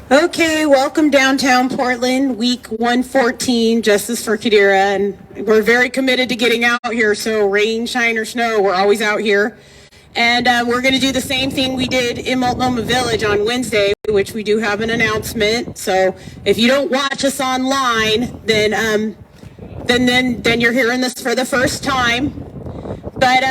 Okay, welcome downtown Portland, week 114, Justice for Qadira, and we're very committed to getting out here, so rain, shine, or snow, we're always out here. And we're going to do the same thing we did in Multnomah Village on Wednesday, which we do have an announcement. So if you don't watch us online, then you're hearing this for the first time. But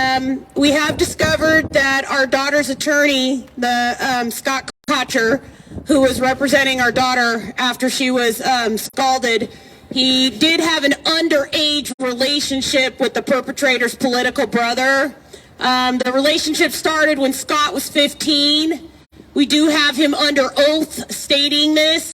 we have discovered that our daughter's attorney, the Scott Kocher, who was representing our daughter after she was scalded, he did have an underage relationship with the perpetrator's political brother. The relationship started when Scott was 15. We do have him under oath stating this.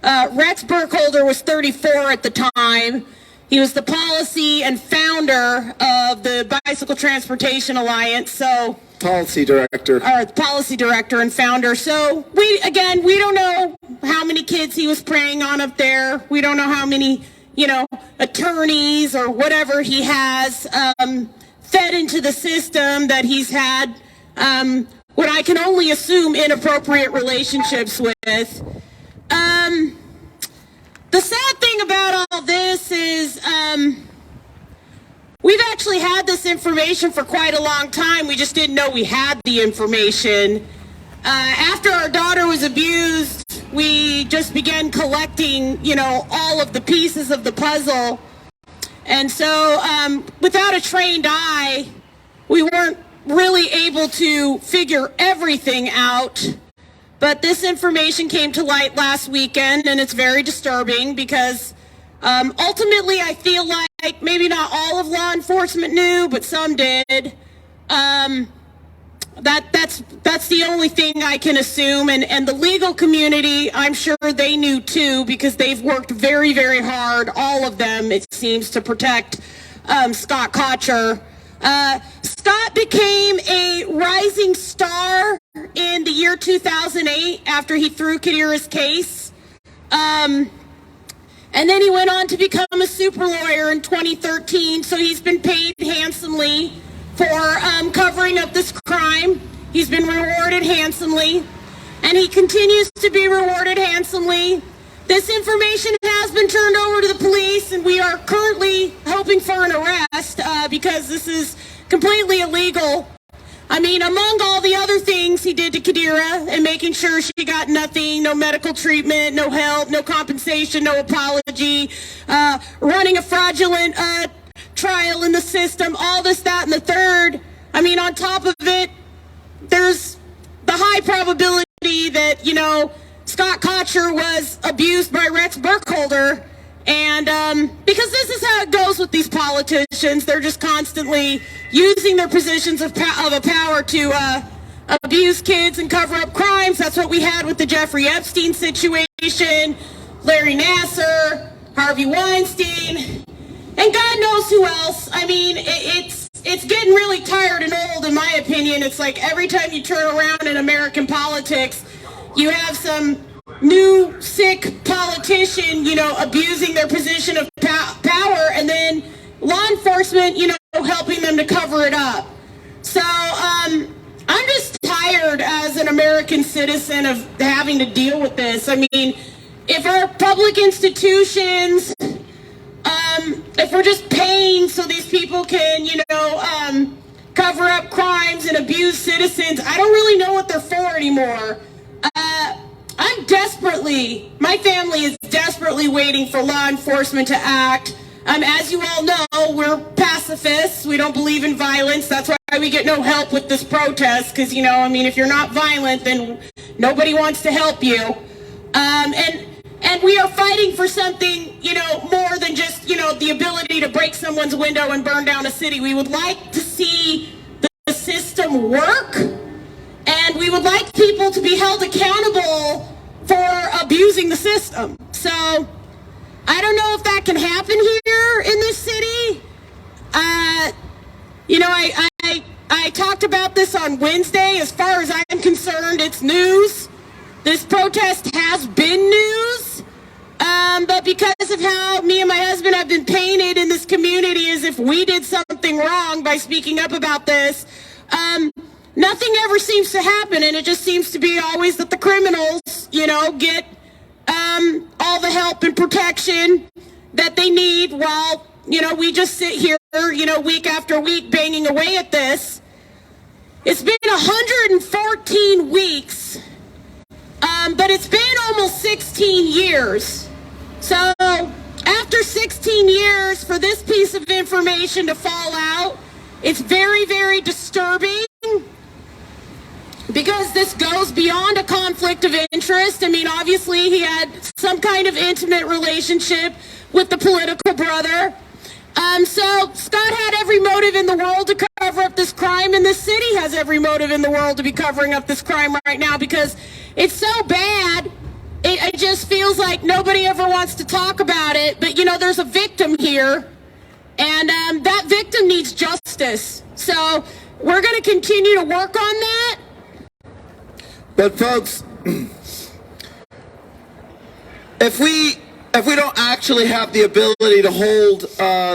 Rex Burkholder was 34 at the time. He was the policy and founder of the Bicycle Transportation Alliance. So policy director. Or policy director and founder. So we don't know how many kids he was preying on up there. We don't know how many, attorneys or whatever he has fed into the system that he's had what I can only assume inappropriate relationships with. The sad thing about all this is we've actually had this information for quite a long time. We just didn't know we had the information. After our daughter was abused, we just began collecting, all of the pieces of the puzzle. And so without a trained eye, we weren't really able to figure everything out. But this information came to light last weekend, and it's very disturbing because ultimately I feel like maybe not all of law enforcement knew, but some did. That's the only thing I can assume. And the legal community, I'm sure they knew too, because they've worked very, very hard, all of them, it seems, to protect Scott Kocher. Scott became a rising star in the year 2008 after he threw Qadira's case. And then he went on to become a super lawyer in 2013. So he's been paid handsomely for covering up this crime. He's been rewarded handsomely, and he continues to be rewarded handsomely. This information has been turned over to the police, and we are currently hoping for an arrest because this is completely illegal. I mean, among all the other things he did to Qadira and making sure she got nothing, no medical treatment, no help, no compensation, no apology, running a fraudulent trial in the system, all this, that, and the third. I mean, on top of it, there's the high probability that, Scott Kocher was abused by Rex Burkholder. And because this is how it goes with these politicians, they're just constantly using their positions of power to abuse kids and cover up crimes. That's what we had with the Jeffrey Epstein situation, Larry Nassar, Harvey Weinstein, and God knows who else. I mean, it's getting really tired and old, in my opinion. It's like every time you turn around in American politics, you have some new sick politician, abusing their position of power, and then law enforcement, helping them to cover it up. So I'm just tired as an American citizen of having to deal with this. I mean, if our public institutions, if we're just paying so these people can, cover up crimes and abuse citizens, I don't really know what they're for anymore. My family is desperately waiting for law enforcement to act. As you all know, we're pacifists. We don't believe in violence. That's why we get no help with this protest, because, if you're not violent, then nobody wants to help you. And we are fighting for something, more than just, the ability to break someone's window and burn down a city. We would like to see the system work. And we would like people to be held accountable for abusing the system. So I don't know if that can happen here in this city. I talked about this on Wednesday. As far as I'm concerned, it's news. This protest has been news. But because of how me and my husband have been painted in this community as if we did something wrong by speaking up about this, nothing ever seems to happen, and it just seems to be always that the criminals, get all the help and protection that they need while, we just sit here, week after week banging away at this. It's been 114 weeks, but it's been almost 16 years. So after 16 years for this piece of information to fall out, it's very, very disturbing because this goes beyond a conflict of interest. I mean, obviously he had some kind of intimate relationship with the political brother. So Scott had every motive in the world to cover up this crime, and this city has every motive in the world to be covering up this crime right now because it's so bad. It just feels like nobody ever wants to talk about it. But, there's a victim here, and that victim needs justice. So we're going to continue to work on that. But, folks, if we don't actually have the ability to hold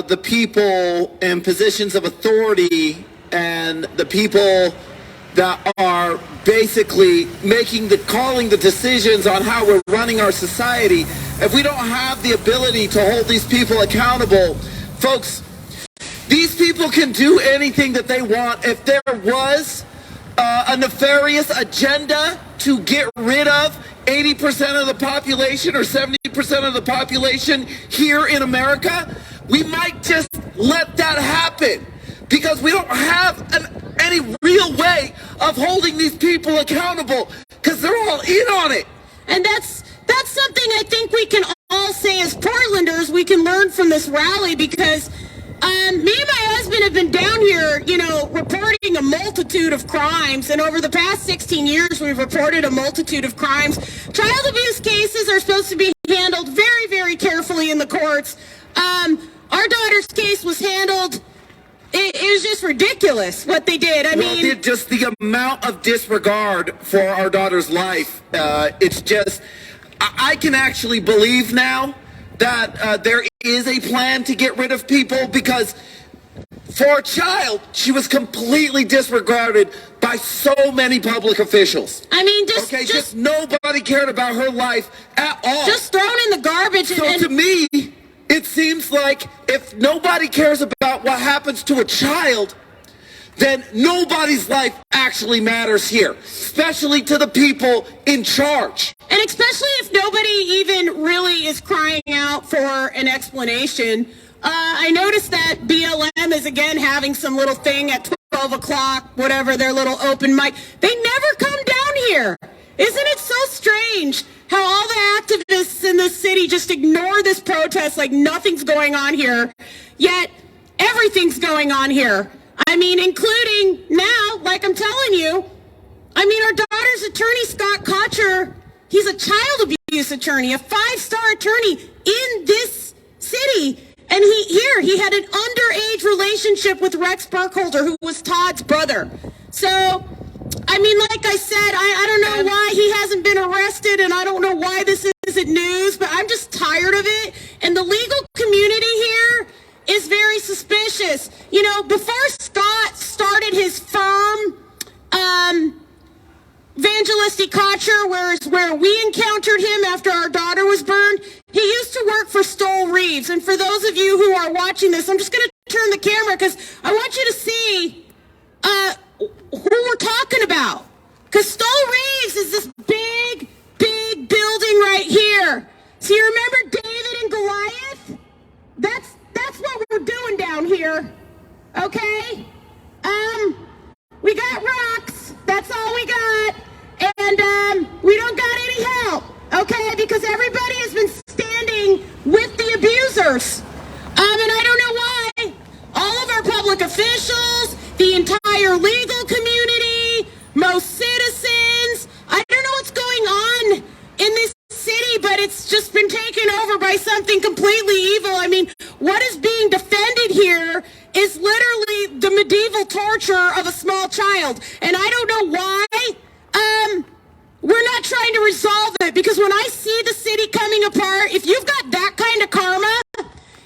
the people in positions of authority and the people that are basically calling the decisions on how we're running our society, if we don't have the ability to hold these people accountable, folks, these people can do anything that they want. If there was a nefarious agenda to get rid of 80% of the population or 70% of the population here in America, we might just let that happen because we don't have any real way of holding these people accountable because they're all in on it. And that's something I think we can all say as Portlanders. We can learn from this rally because me and my husband have been down here, reporting a multitude of crimes. And over the past 16 years, we've reported a multitude of crimes. Child abuse cases are supposed to be handled very, very carefully in the courts. Our daughter's case was handled. It was just ridiculous what they did. I mean, just the amount of disregard for our daughter's life. It's just, I can actually believe now that there is a plan to get rid of people because for a child, she was completely disregarded by so many public officials. I mean, just nobody cared about her life at all. Just thrown in the garbage. So to me, it seems like if nobody cares about what happens to a child, then nobody's life actually matters here, especially to the people in charge. And especially if nobody even really is crying out for an explanation. I noticed that BLM is again having some little thing at 12 o'clock, whatever, their little open mic. They never come down here. Isn't it so strange how all the activists in this city just ignore this protest like nothing's going on here, yet everything's going on here. I mean, including now, like I'm telling you, our daughter's attorney, Scott Kocher, he's a child abuse attorney, a 5-star attorney in this city. And he had an underage relationship with Rex Burkholder, who was Todd's brother. So, like I said, I don't know why he hasn't been arrested, and I don't know why this isn't news, but I'm just tired of it. And the legal community here is very suspicious. Before Scott started his firm, Evangelistic Kocher, where we encountered him after our daughter was burned, he used to work for Stoll Reeves. And for those of you who are watching this, I'm just going to turn the camera because I want you to see who we're talking about. Because Stoll Reeves is this big, big building right here. So you remember David and Goliath? That's what we're doing down here. Okay? We got rocks. That's all we got. And we don't got any help. Okay? Because everybody has been standing with the abusers. And I don't know why. All of our public officials, the entire legal community, most citizens, I don't know what's going on in this city, but it's just been taken over by something completely evil. What is being defended here is literally the medieval torture of a small child. And I don't know why we're not trying to resolve it, because when I see the city coming apart, if you've got that kind of karma,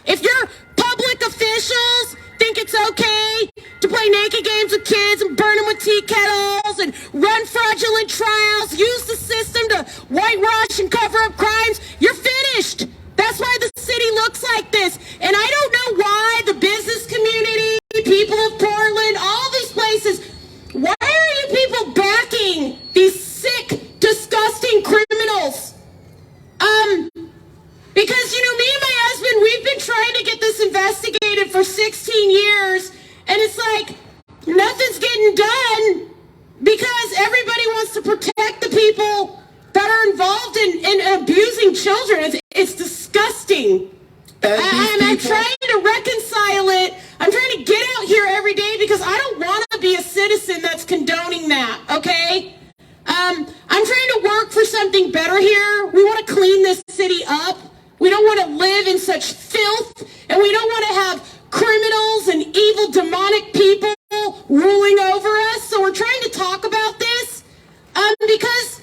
if your public officials think it's okay to play naked games with kids and burn them with tea kettles and run fraudulent trials, use the system to whitewash and cover up crimes, you're finished. That's why the city looks like this. And I don't know why the business community, people of Portland, all these places, why are you people backing these sick, disgusting criminals? Because, me and my husband, we've been trying to get this investigated for 16 years, and it's like, nothing's getting done because everybody wants to protect the people that are involved in abusing children. It's disgusting. And I'm trying to reconcile it. I'm trying to get out here every day because I don't want to be a citizen that's condoning that, okay? I'm trying to work for something better here. We want to clean this city up. We don't want to live in such filth, and we don't want to have criminals and evil demonic people ruling over us. So we're trying to talk about this because,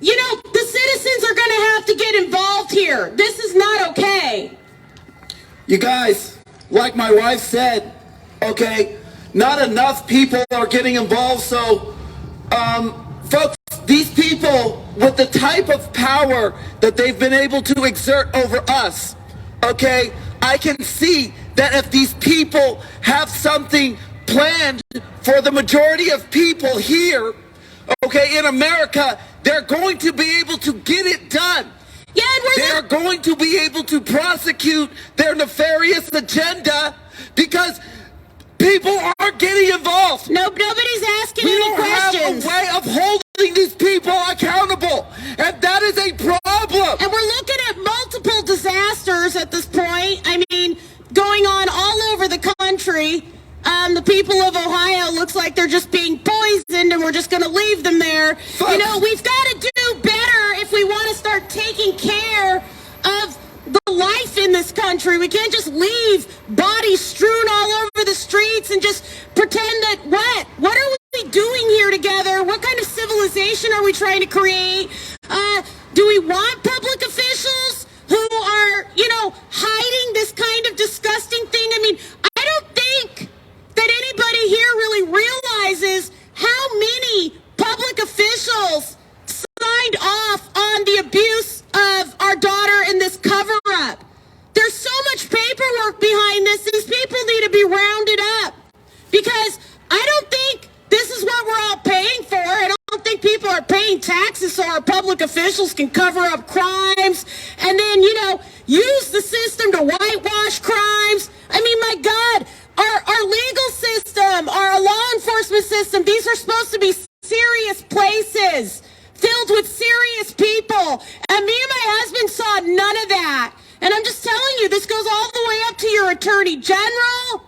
the citizens are going to have to get involved here. This is not okay. You guys, like my wife said, okay, not enough people are getting involved. So, folks, these people with the type of power that they've been able to exert over us, okay, I can see that if these people have something planned for the majority of people here, okay, in America, they're going to be able to get it done. Yeah, and they are going to be able to prosecute their nefarious agenda because people aren't getting involved. Nobody's asking any questions. We don't have a way of holding these people accountable, and that is a problem. And we're looking at multiple disasters at this point. I mean, going on all over the country. The people of Ohio looks like they're just being poisoned, and we're just going to leave them there. Folks, we've got to do better if we want to start taking care of the life in this country. We can't just leave bodies strewn all over the streets and just pretend that what are we doing here together? What kind of civilization are we trying to create? Do we want public officials who are, hiding this kind of disgusting thing? I mean, I don't think that anybody here really realizes how many public officials signed off on the abuse of our daughter in this cover-up. There's so much paperwork behind this. These people need to be rounded up because I don't think this is what we're all paying for. I don't think people are paying taxes so our public officials can cover up crimes and then, use the system to whitewash crimes. I mean, my God, our legal system, our law enforcement system, these are supposed to be serious places filled with serious people. And me and my husband saw none of that. And I'm just telling you, this goes all the way up to your attorney general,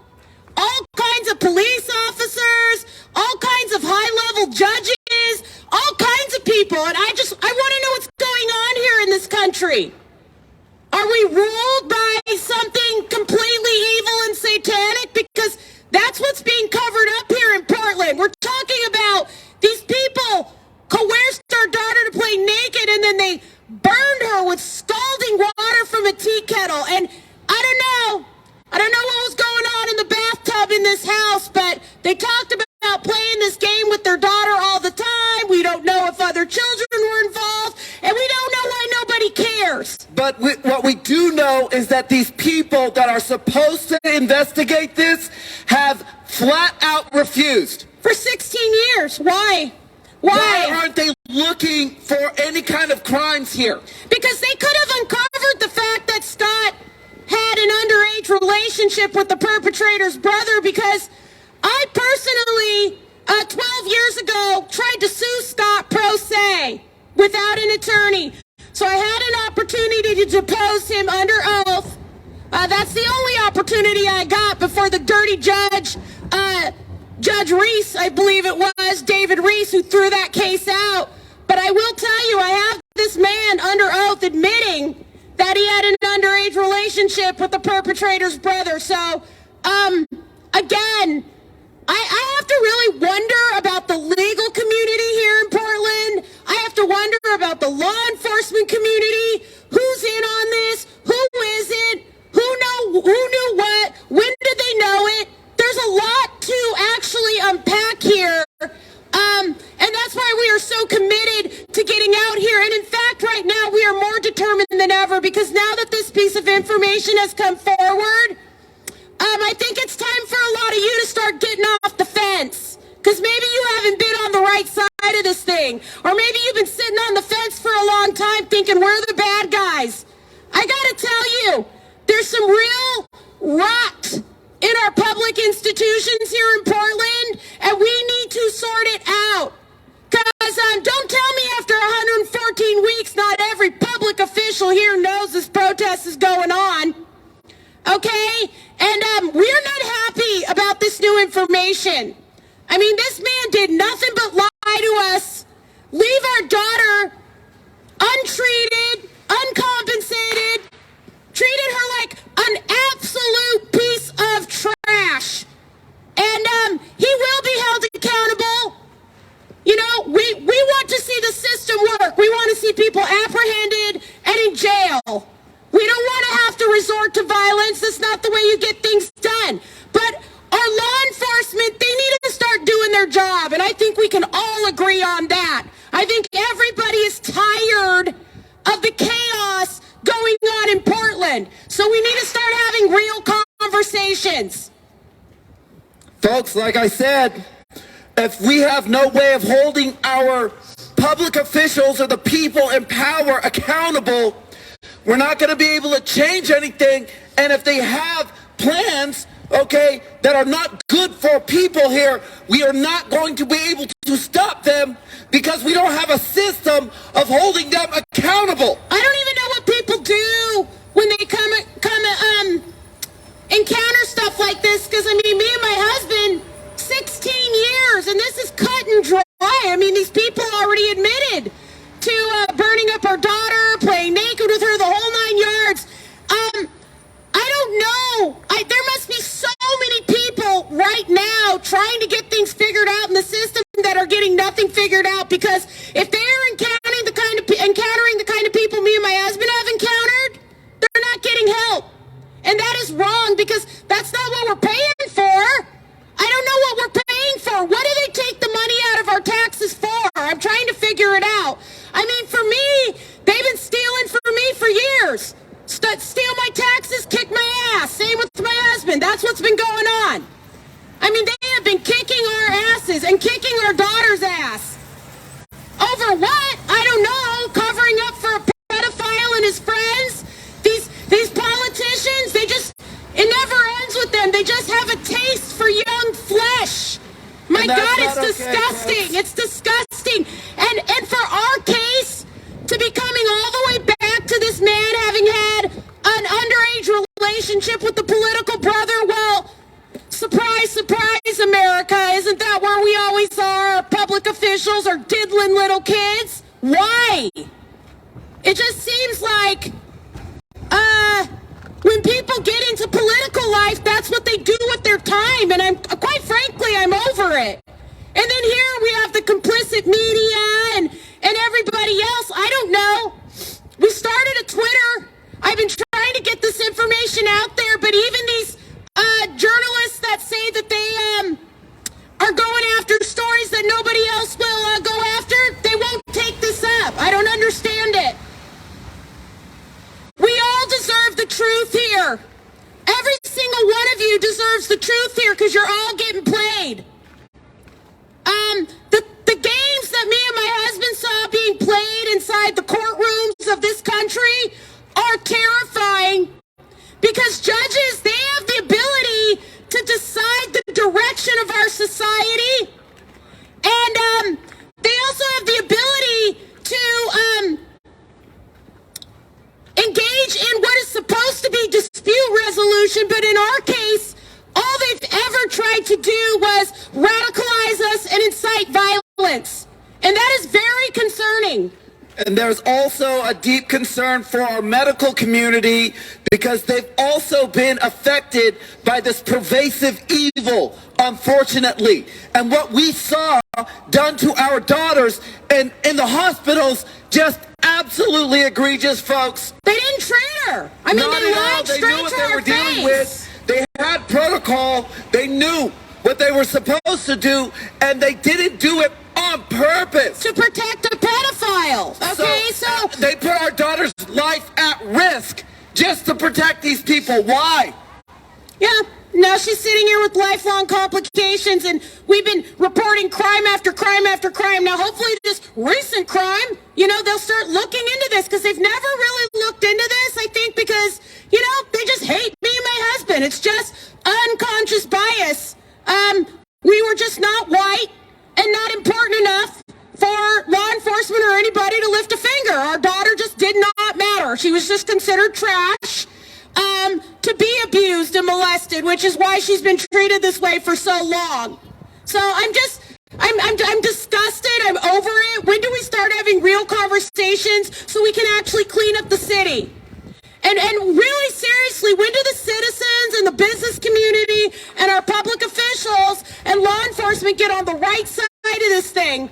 all kinds of police officers, all kinds of high-level judges, all kinds of people. And I want to know what's going on here in this country. Are we ruled by something completely evil and satanic? Because that's what's being covered up here in Portland. We're talking about these people coerced our daughter to play naked, and then they burned her with scalding water from a tea kettle. And I don't know what was going on in the bathtub in this house, but they talked about playing this game with their daughter all the time. We don't know if other children were involved, and we don't know why nobody cares. But what we do know is that these people that are supposed to investigate this have flat out refused. For 16 years. Why? Why aren't they looking for any kind of crimes here? Because they could have uncovered the fact that Scott had an underage relationship with the perpetrator's brother, because I personally, 12 years ago, tried to sue Scott pro se without an attorney. So I had an opportunity to depose him under oath. That's the only opportunity I got before the dirty judge, Judge Reese, I believe it was, David Reese, who threw that case out. But I will tell you, I have this man under oath admitting that he had an underage relationship with the perpetrator's brother. So, again, I have to really wonder about the legal community here in Portland. I have to wonder about the law enforcement community. Who's in on this? Who isn't? Who knew what? When did they know it? so committed to getting out here. And in fact, right now, we are more determined than ever, because now that this piece of information has come forward, I think it's time for a lot of you to start getting off the fence. Because maybe you haven't been on the right side of this thing. Or maybe you've been sitting on the fence for a long time thinking we're the bad guys. I gotta tell you, there's some real rot in our public institutions here in Portland, and we need to sort it out. Because don't tell me after 114 weeks not every public official here knows this protest is going on. Okay? And we're not happy about this new information. I mean, this man did nothing but lie to us, leave our daughter untreated, uncompensated, treated her like an absolute piece of trash. And he will be held accountable. You know, we want to see the system work. We want to see people apprehended and in jail. We don't want to have to resort to violence. That's not the way you get things done. But our law enforcement, they need to start doing their job. And I think we can all agree on that. I think everybody is tired of the chaos going on in Portland. So we need to start having real conversations. Folks, like I said, if we have no way of holding our public officials or the people in power accountable, we're not going to be able to change anything. And if they have plans, okay, that are not good for people here, we are not going to be able to stop them because we don't have a system of holding them accountable. I don't even know what people do when they come encounter stuff like this, because I mean, me and my husband, 16 years, and this is cut and dry. I mean, these people already admitted to burning up our daughter, playing naked with her, the whole 9 yards. I don't know. There must be so many people right now trying to get things figured out in the system that are getting nothing figured out, because if they're encountering the kind of people me and my husband have encountered, they're not getting help. And that is wrong, because that's not what we're paying for. I don't know what we're paying for. What do they take the money out of our taxes for? I'm trying to figure it out. I mean, for me, they've been stealing from me for years. Steal my taxes, kick my ass. Same with my husband. That's what's been going on. I mean, they have been kicking our asses and kicking our daughter's ass. Over what? I don't know. Covering up for a pedophile and his friends. These politicians, it never ends with them. They just have a taste for young flesh. My God, it's disgusting. It's disgusting. And for our case to be coming all the way back to this man having had an underage relationship with the political brother, well, surprise, surprise, America. Isn't that where we always are? Our public officials are diddling little kids. Why? It just seems like when people get into political life, that's what they do with their time. And quite frankly, I'm over it. And then here we have the complicit media and everybody else. I don't know. We started a Twitter. I've been trying to get this information out there, but even these journalists that say that they are going after stories that nobody else will go after, they won't take this up. I don't understand it. We all deserve the truth here. Every single one of you deserves the truth here, because you're all getting played. The games that me and my husband saw being played inside the courtrooms of this country are terrifying, because judges, they have the ability to decide the direction of our society, and they also have the ability to engage in what is supposed to be dispute resolution, but in our case, all they've ever tried to do was radicalize us and incite violence. And that is very concerning. And there's also a deep concern for our medical community, because they've also been affected by this pervasive evil, unfortunately. And what we saw done to our daughters and in the hospitals, just absolutely egregious, folks. They didn't treat her. I mean, they lied straight to her face. They had protocol. They knew what they were supposed to do, and they didn't do it on purpose. To protect a pedophile. Okay, so they put our daughter's life at risk just to protect these people. Why? Yeah. Now she's sitting here with lifelong complications, and we've been reporting crime after crime after crime. Now, hopefully this recent crime, they'll start looking into this, because they've never really looked into this, I think, because, they just hate me and my husband. It's just unconscious bias. We were just not white and not important enough for law enforcement or anybody to lift a finger. Our daughter just did not matter. She was just considered trash. To be abused and molested, which is why she's been treated this way for so long. So I'm disgusted. I'm over it. When do we start having real conversations so we can actually clean up the city? And really seriously, when do the citizens and the business community and our public officials and law enforcement get on the right side of this thing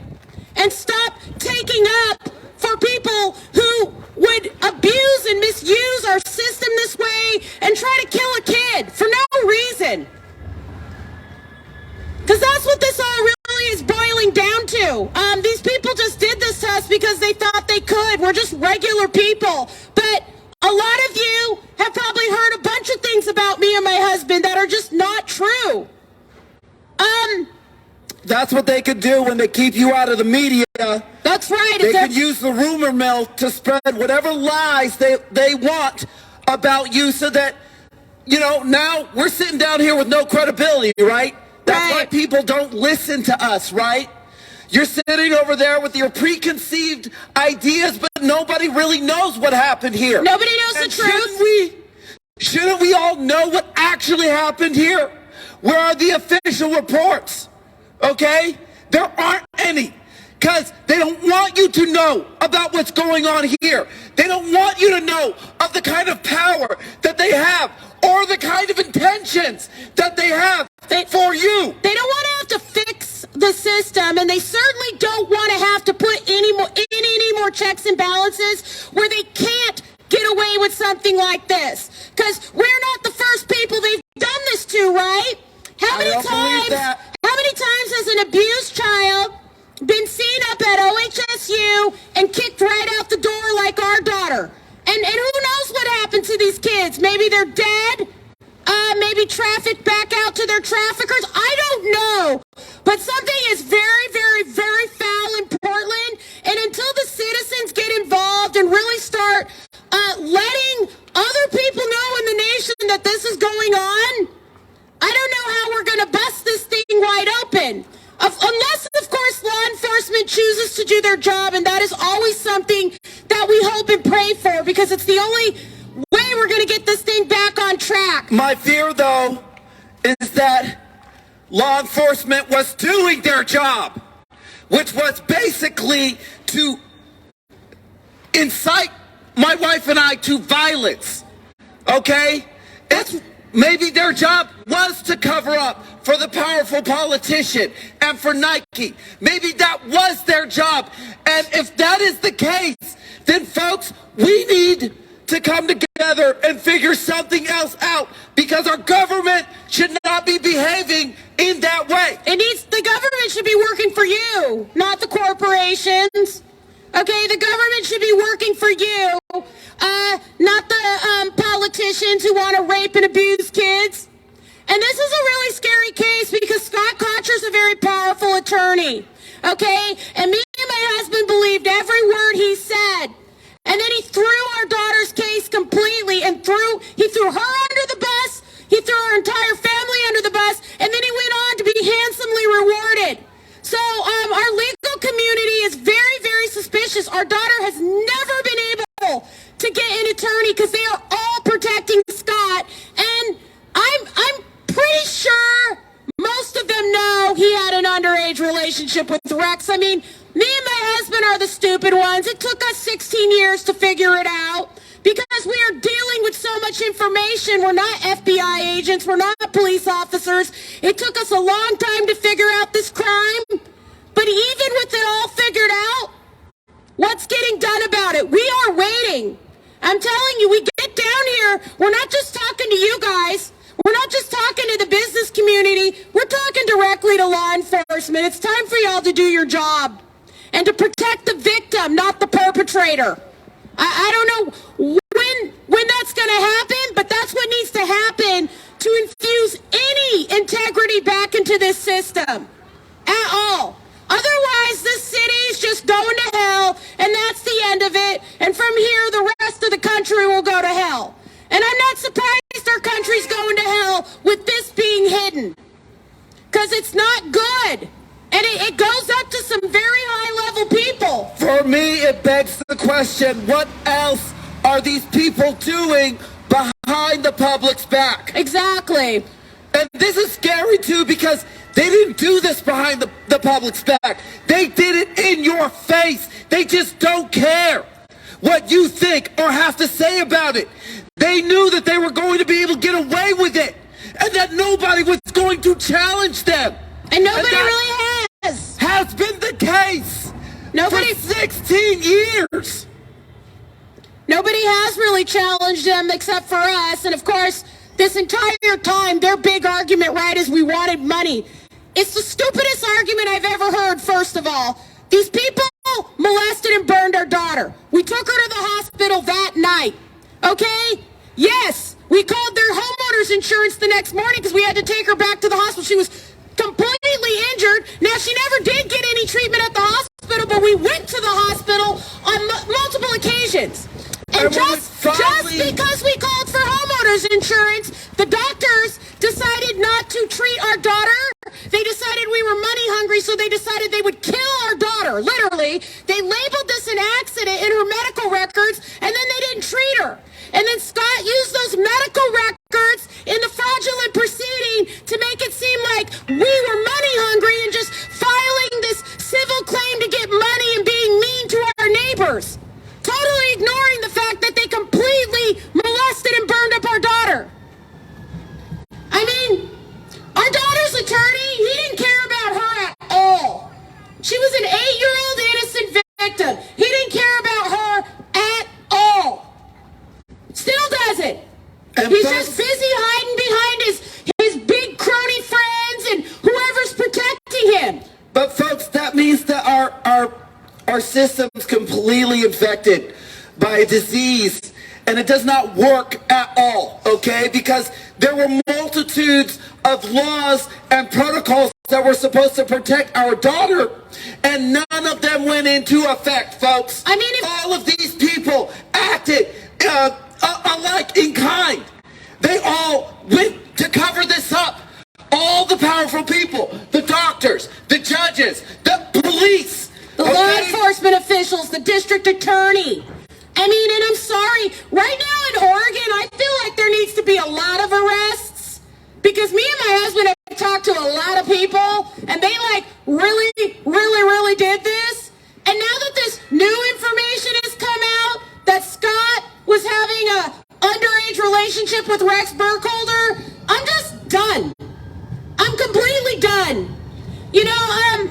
and stop taking up for people who would abuse and misuse our system this way and try to kill a kid for no reason? Because that's what this all really is boiling down to. These people just did this to us because they thought they could. We're just regular people. But a lot of you have probably heard a bunch of things about me and my husband that are just not true. That's what they could do when they keep you out of the media. That's right. They could use the rumor mill to spread whatever lies they want about you, so that, now we're sitting down here with no credibility, right? That's why people don't listen to us, right? You're sitting over there with your preconceived ideas, but nobody really knows what happened here. Nobody knows the truth. Shouldn't we all know what actually happened here? Where are the official reports? Okay? There aren't any, because they don't want you to know about what's going on here. They don't want you to know of the kind of power that they have, or the kind of intentions that they have for you. They don't want to have to fix the system, and they certainly don't want to have to put any more checks and balances where they can't get away with something like this. Because we're not the first people they've done this to, right? How many times has an abused child been seen up at OHSU and kicked right out the door like our daughter? And who knows what happened to these kids? Maybe they're dead. Maybe trafficked back out to their traffickers. I don't know. But something is very, very, very foul in Portland. And until the citizens get involved and really start letting other people know in the nation that this is going on, I don't know how we're going to bust this thing wide open. Unless, of course, law enforcement chooses to do their job, and that is always something that we hope and pray for, because it's the only way we're going to get this thing back on track. My fear, though, is that law enforcement was doing their job, which was basically to incite my wife and I to violence. Okay? Maybe their job was to cover up for the powerful politician and for Nike. Maybe that was their job. And if that is the case, then folks, we need to come together and figure something else out, because our government should not be behaving in that way. The government should be working for you, not the corporations. Okay, the government should be working for you, not the politicians who want to rape and abuse kids. And this is a really scary case, because Scott Kotcher's a very powerful attorney, okay? And me and my husband believed every word he said. And then he threw our daughter's case completely, and he threw her under the bus, he threw our entire family under the bus, and then he went on to be handsomely rewarded. So our legal community is very, very suspicious. Our daughter has never been able to get an attorney, because they are all protecting Scott. And I'm pretty sure most of them know he had an underage relationship with Rex. I mean, me and my husband are the stupid ones. It took us 16 years to figure it out, because we are dealing with so much information. We're not FBI agents. We're not police officers. It took us a long time to figure out this crime. But even with it all figured out, what's getting done about it? We are waiting. I'm telling you, we get down here, we're not just talking to you guys. We're not just talking to the business community. We're talking directly to law enforcement. It's time for y'all to do your job and to protect the victim, not the perpetrator. I don't know when that's going to happen, but that's what needs to happen to infuse any integrity back into this system at all. Otherwise, this city is just going to hell, and that's the end of it. And from here, the rest of the country will go to hell. And I'm not surprised our country's going to hell with this being hidden, because it's not good. And it goes up to some very high-level people. For me, it begs the question, what else are these people doing behind the public's back? Exactly. And this is scary, too, because they didn't do this behind the public's back. They did it in your face. They just don't care what you think or have to say about it. They knew that they were going to be able to get away with it and that nobody was going to challenge them. And nobody really has. Has been the case Nobody for 16 years. Nobody has really challenged them except for us. And of course, this entire time, their big argument, right, is we wanted money. It's the stupidest argument I've ever heard, first of all. These people molested and burned our daughter. We took her to the hospital that night, okay? Yes, we called their homeowner's insurance the next morning because we had to take her back to the hospital. She was completely injured. Now, she never did get any treatment at the hospital, but we went to the hospital on multiple occasions. And just because we called for homeowners insurance, the doctors decided not to treat our daughter. They decided we were money hungry, so they decided they would kill our daughter, literally. They labeled this an accident in her medical records, and then they didn't treat her. And then Scott used those medical records in the fraudulent proceeding to make it seem like we were money hungry and just filing this civil claim to get money and being mean to our neighbors. Totally ignoring the fact that they completely molested and burned up our daughter. I mean, our daughter's attorney, he didn't care about her at all. She was an 8-year-old innocent victim. He didn't care about her at all. Still doesn't. He's just busy hiding behind his big crony friends and whoever's protecting him. But folks, that means that our system's completely infected by a disease, and it does not work at all, okay? Because there were multitudes of laws and protocols that were supposed to protect our daughter, and none of them went into effect, folks. I mean, all of these people acted alike in kind. They all went to cover this up. All the powerful people, the doctors, the judges, the police, the law enforcement officials, the district attorney. I mean, and I'm sorry, right now in Oregon, I feel like there needs to be a lot of arrests, because me and my husband have talked to a lot of people, and they really did this. And now that this new information has come out, that Scott was having a underage relationship with Rex Burkholder, I'm just done. I'm completely done. You know,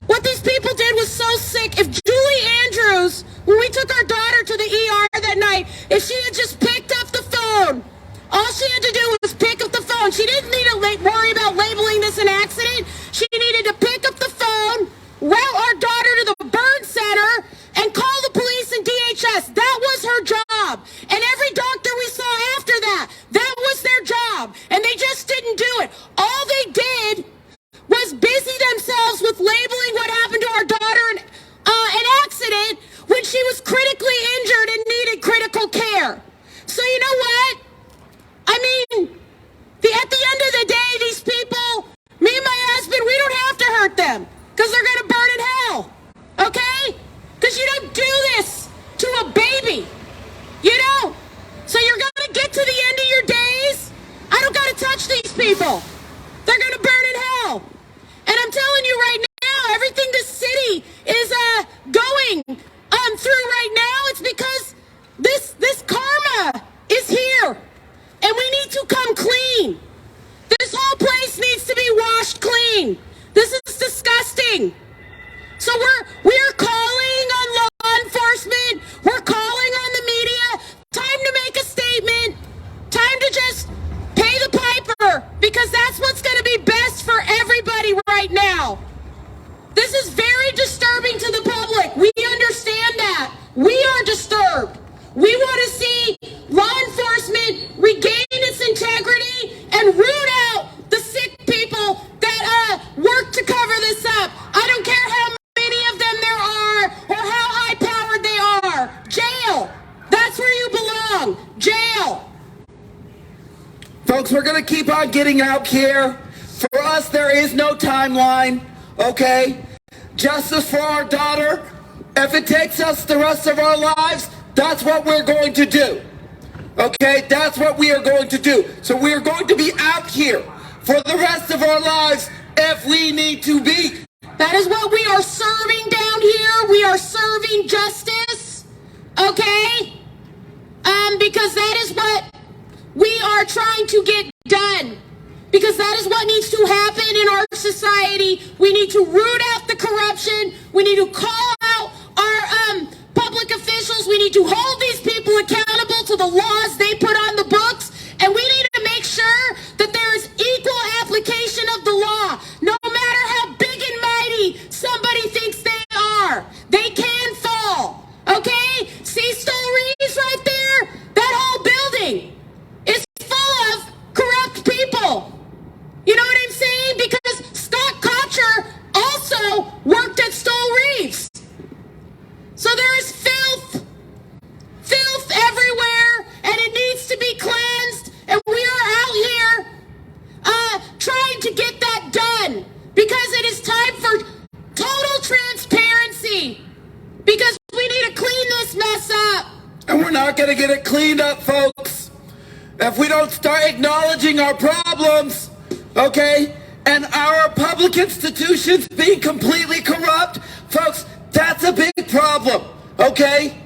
what these people did was so sick. If Julie Andrews, when we took our daughter to the ER that night, if she had just picked up the phone, all she had to do was pick up the phone. She didn't need to worry about labeling this an accident. She needed to pick up the phone, route our daughter to the burn center, and call the police and DHS. That was her job. And every doctor we saw after that, that was their job. And they just didn't do it. All they did was busy themselves with labeling what happened to our daughter an accident when she was critically injured and needed critical care. So you know what? I mean, at the end of the day, these people, me and my husband, we don't have to hurt them because they're going to burn in hell. Okay? Because you don't do this to a baby. You don't. So you're going to get to the end of your days. I don't got to touch these people. They're going to burn in hell. And I'm telling you right now, everything this city is going through right now, it's because this karma is here. And we need to come clean. This whole place needs to be washed clean. This is disgusting. So we're calling on law enforcement. We're calling on the media. Time to make a statement. Time to just pay the piper we're going to keep on getting out here. For us, there is no timeline, okay? Justice for our daughter. If it takes us the rest of our lives, that's what we're going to do. Okay, that's what we are going to do. So we are going to be out here for the rest of our lives if we need to be. That is what we are serving down here. We are serving justice, okay? Because that is what we are trying to get done. Because that is what needs to happen in our society. We need to root out the corruption. We need to call out our public officials. We need to hold these people accountable to the laws they put on the books. And we need to make sure that there is equal application of the law. No matter how big and mighty somebody thinks they are, they can fall. Okay? See Stoll Reeves right there? That whole building is full of corrupt people. You know what I'm saying? Because Scott Kotcher also worked at Stoll Reeves. So there is filth everywhere, and it needs to be cleansed. And we are out here trying to get that done because it is time for total transparency. Because we need to clean this mess up. And we're not going to get it cleaned up, folks, if we don't start acknowledging our problems, okay? And our public institutions being completely corrupt, folks, that's a big problem, okay?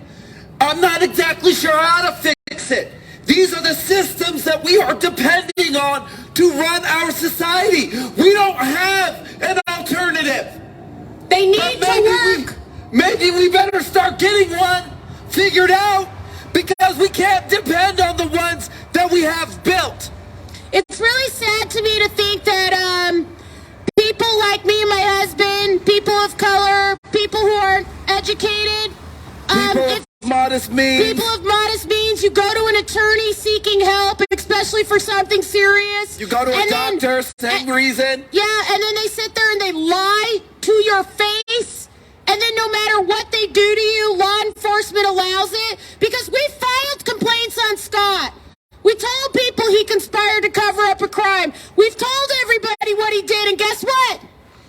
I'm not exactly sure how to fix it. These are the systems that we are depending on to run our society. We don't have an alternative. They need to work. Maybe we better start getting one figured out because we can't depend on the ones that we have built. It's really sad to me to think that people like me and my husband, people of color, people who aren't educated, people of modest means. People of modest means, you go to an attorney seeking help, especially for something serious. You go to a doctor, same reason. Yeah, and then they sit there and they lie to your face. And then no matter what they do to you, law enforcement allows it. Because we filed complaints on Scott. We told people he conspired to cover up a crime. We've told everybody what he did, and guess what?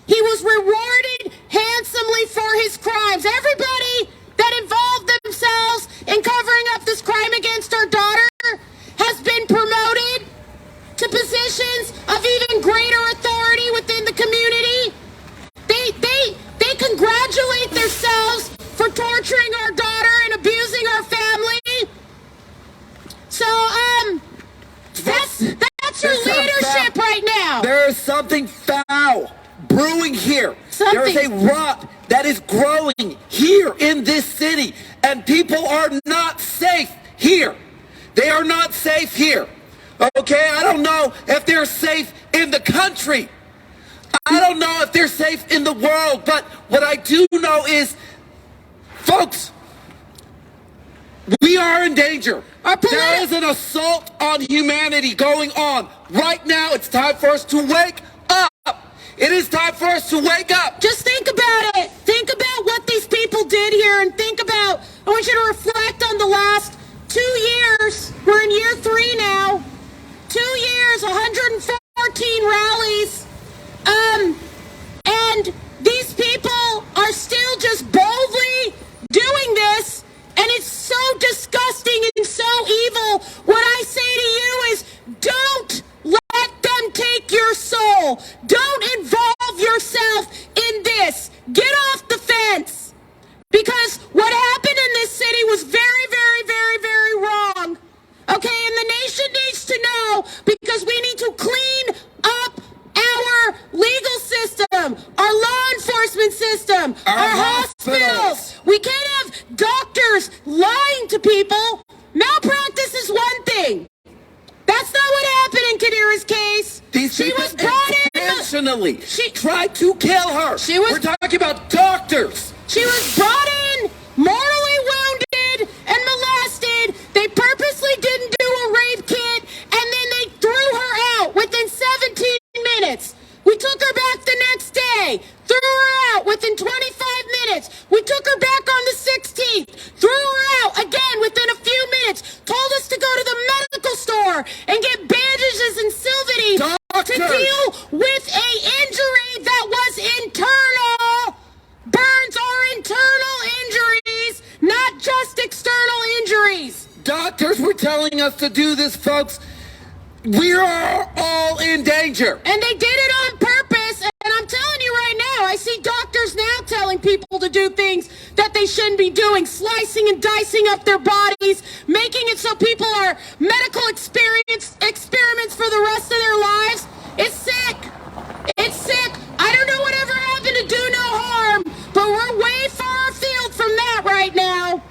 He was rewarded handsomely for his crimes. Everybody that involved themselves in covering up this crime against our daughter has been promoted to positions of even greater authority within the community. They congratulate themselves for torturing our daughter and abusing our family. So, that's your leadership right now. There is something foul brewing here. There is a rot that is growing here in this city, and people are not safe here. They are not safe here. Okay, I don't know if they're safe in the country. I don't know if they're safe in the world, but what I do know is, folks, we are in danger. There is an assault on humanity going on. Right now, it's time for us to wake up. It is time for us to wake up. Just think about it. Think about what these people did here, and think about, I want you to reflect on the last 2 years. We're in year 3 now. 2 years, 114 rallies. And these people are still just boldly doing this, and it's so disgusting and so evil. What I say to you is, don't let them take your soul. Don't involve yourself in this. Get off the fence. Because what happened in this city was very, very, very, very wrong. Okay, and the nation needs to know, because we need to clean up our legal system, our law enforcement system, our hospitals. We can't have doctors lying to people. Malpractice is one thing. That's not what happened in Qadira's case. She was brought in intentionally. She tried to kill her. We're talking about doctors. She was brought in, mortally wounded and molested. They purposely didn't do a rape kit, and then they threw her out within 17 minutes. We took her back the next day, threw her out within 25 minutes. We took her back on the 16th, threw her out again within a few minutes, told us to go to the medical store and get bandages bandages and Sylvity Doctor. to deal with a injury that was internal. Burns are internal injuries, not just external injuries. Doctors were telling us to do this, folks. We are all in danger. And they did it on purpose. And I'm telling you right now, I see doctors now telling people to do things that they shouldn't be doing, slicing and dicing up their bodies, making it so people are medical experiments for the rest of their lives. It's sick. It's sick. I don't know whatever happened to do no harm, but we're way far afield from that right now.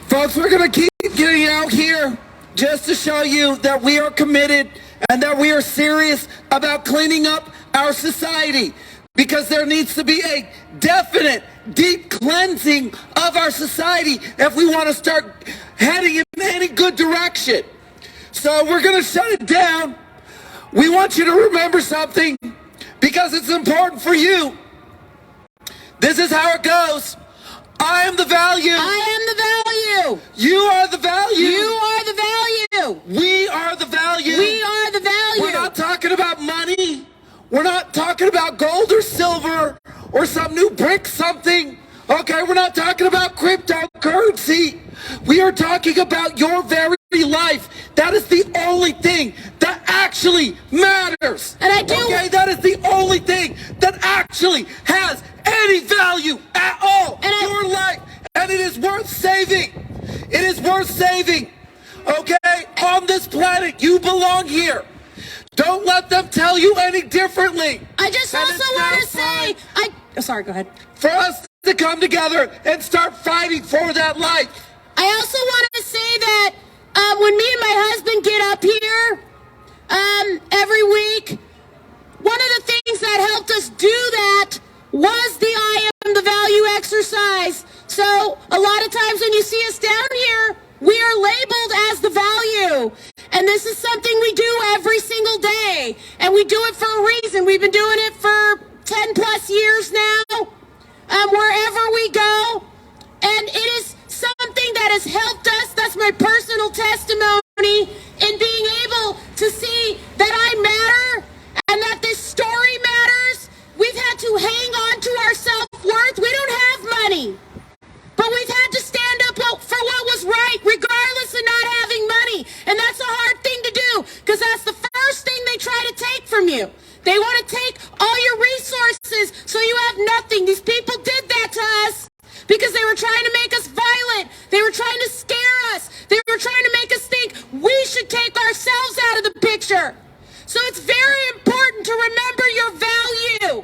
Folks, we're going to keep getting out here just to show you that we are committed and that we are serious about cleaning up our society, because there needs to be a definite deep cleansing of our society if we want to start heading in any good direction. So we're going to shut it down. We want you to remember something because it's important for you. This is how it goes. I am the value. I am the value. You are the value. You are the value. We are the value. We are the value. We're not talking about money. We're not talking about gold or silver or some new brick something. Okay, we're not talking about cryptocurrency. We are talking about your very life. That is the only thing that actually matters. And I do. Okay, that is the only thing that actually has any value at all. And your life. And it is worth saving. It is worth saving. Okay? On this planet, you belong here. Don't let them tell you any differently. I just And also it's want now to say, sorry, go ahead. for us to come together and start fighting for that life. I also want to say that when me and my husband get up here every week, one of the things that helped us do that was the I am the value exercise. So a lot of times when you see us down here, we are labeled as the value. And this is something we do every single day. And we do it for a reason. We've been doing it for 10 plus years now, wherever we go. And it is something that has helped us. That's my personal testimony in being able to see that I matter and that this story matters. We've had to hang on to our self-worth. We don't have money, but we've had to stand up for what was right, regardless of not having money. And that's a hard thing to do, because that's the first thing they try to take from you. They want to take all your resources so you have nothing. These people did that to us because they were trying to make us violent. They were trying to scare us. They were trying to make us think we should take ourselves out of the picture. So it's very important to remember your value,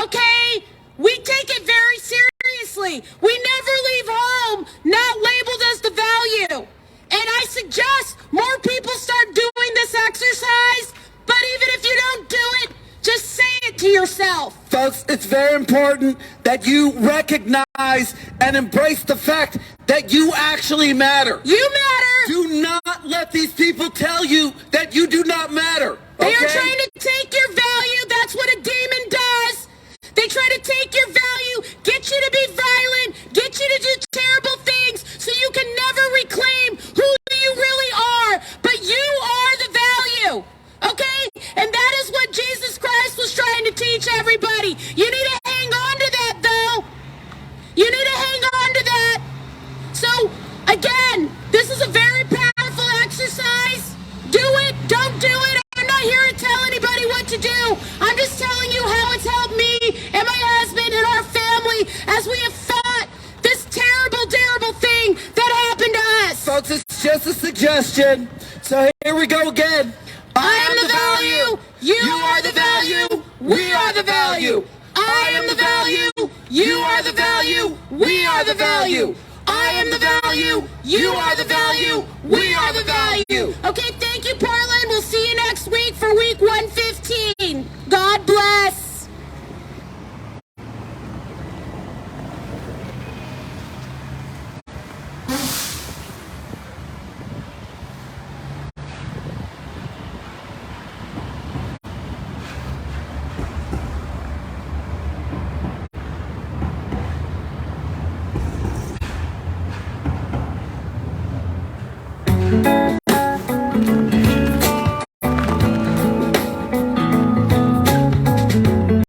okay? We take it very seriously. We never leave home not labeled as the value. And I suggest more people start doing this exercise, but even if you don't do it, just say it to yourself. Folks, it's very important that you recognize and embrace the fact that you actually matter. You matter. Do not let these people tell you that you do not matter. They are okay? trying to take your value. That's what a demon does. They try to take your value, get you to be violent, get you to do terrible things so you can never reclaim who you really are. But you are the value, okay? And that is what Jesus Christ was trying to teach everybody. You need to hang on to that, though. You need to hang on to that. So, again, this is a very powerful exercise. Do it, don't do it. I'm not here to tell anybody what to do. I'm just telling you how it's helped me and my husband and our family as we have fought this terrible, terrible thing that happened to us. Folks, it's just a suggestion. So here we go again. I am the value. You are the value. We are the value. I am the value. You are the value. We are the value. I am the value. You are the value. We are the value. Okay, thank you, Portland. We'll see you next week for week 115.